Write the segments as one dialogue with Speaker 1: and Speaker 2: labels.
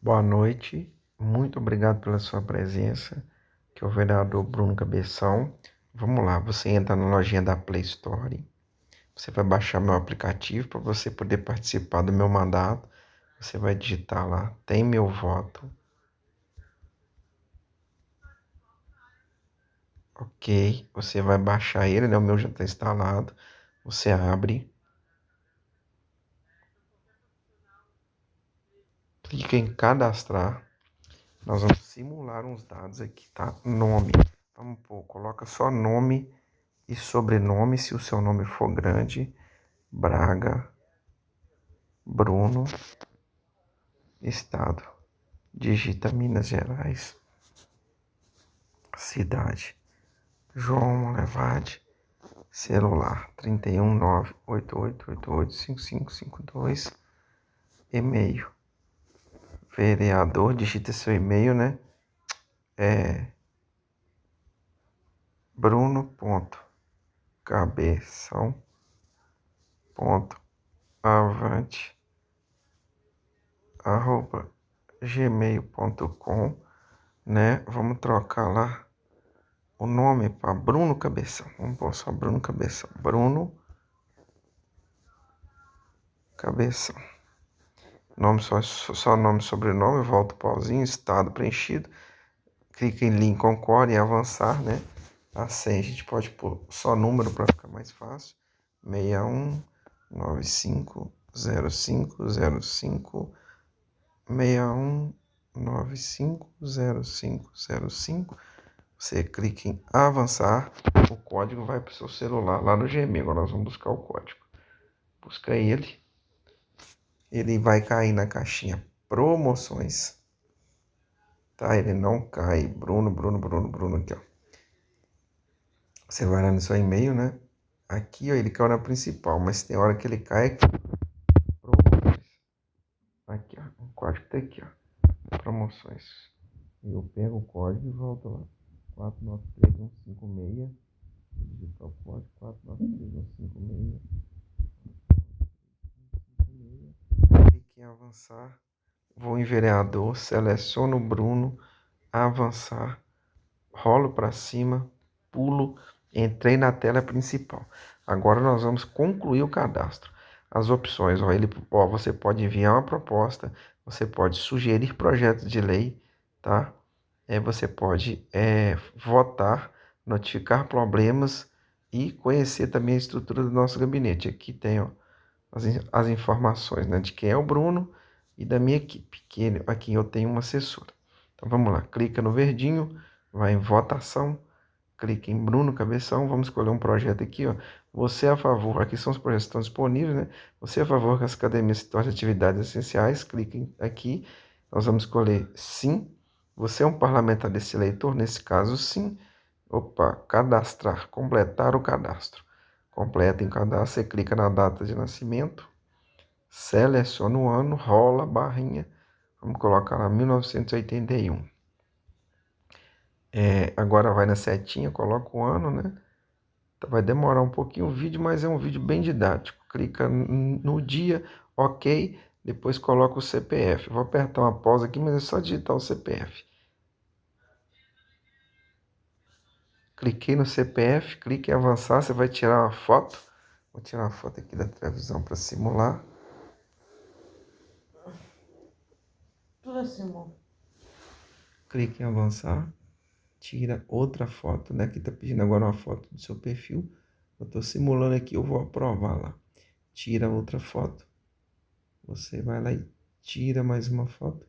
Speaker 1: Boa noite, muito obrigado pela sua presença, que é o vereador Bruno Cabeção. Vamos lá, você entra na lojinha da Play Store, você vai baixar meu aplicativo para você poder participar do meu mandato. Você vai digitar lá, tem meu voto, ok? Você vai baixar ele, né? O meu já está instalado. Você abre, clica em cadastrar. Nós vamos simular uns dados aqui, tá? Nome, vamos pôr, coloca só nome e sobrenome, se o seu nome for grande. Braga, Bruno, estado, digita Minas Gerais, cidade, João Molevade, celular 31988885552, e-mail, vereador, digita seu e-mail, né? É bruno.cabeção.avante@gmail.com, né? Vamos trocar lá o nome para Bruno Cabeção. Vamos pôr só Bruno Cabeção. Bruno Cabeção. Nome só nome e sobrenome. Volta o pauzinho. Estado preenchido. Clica em link, concorre e avançar, né? A senha a gente pode pôr só número para ficar mais fácil. 61950505 61950505. Você clica em avançar, o código vai para o seu celular lá no Gmail. Agora nós vamos buscar o código. Busca ele vai cair na caixinha promoções, tá? Ele não cai. Bruno aqui, ó. Você vai lá no seu e-mail, né? Aqui, ó, ele caiu na principal, mas tem hora que ele cai aqui. Promoções. Aqui, ó. O código tá aqui, ó. Promoções. E eu pego o código e volto lá. 493156. Digitar o código 493156. Clique em avançar. Vou em vereador, seleciono o Bruno, avançar, rolo para cima, pulo, entrei na tela principal. Agora nós vamos concluir o cadastro. As opções, você pode enviar uma proposta, você pode sugerir projetos de lei, tá? Você pode votar, notificar problemas e conhecer também a estrutura do nosso gabinete. Aqui tem, ó, as informações, né, de quem é o Bruno e da minha equipe, que aqui eu tenho uma assessora. Então vamos lá, clica no verdinho, vai em votação, clica em Bruno Cabeção, vamos escolher um projeto aqui, ó. Você é a favor, aqui são os projetos que estão disponíveis, né? Você é a favor que as academias se tornem atividades essenciais, clique aqui, nós vamos escolher sim. Você é um parlamentar desse eleitor, nesse caso sim. Opa, cadastrar, completar o cadastro. Completa em cadastro, você clica na data de nascimento, seleciona o ano, rola a barrinha, vamos colocar lá 1981. Agora vai na setinha, coloca o ano, né? Vai demorar um pouquinho o vídeo, mas é um vídeo bem didático. Clica no dia, ok, depois coloca o CPF. Vou apertar uma pausa aqui, mas é só digitar o CPF. Cliquei no CPF, clique em avançar, você vai tirar uma foto. Vou tirar uma foto aqui da televisão para simular.
Speaker 2: Próximo.
Speaker 1: Clique em avançar, tira outra foto, né? Aqui tá pedindo agora uma foto do seu perfil. Eu estou simulando aqui, eu vou aprovar lá. Tira outra foto. Você vai lá e tira mais uma foto.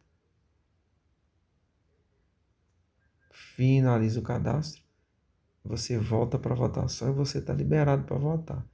Speaker 1: Finaliza o cadastro. Você volta para a votação e você está liberado para votar.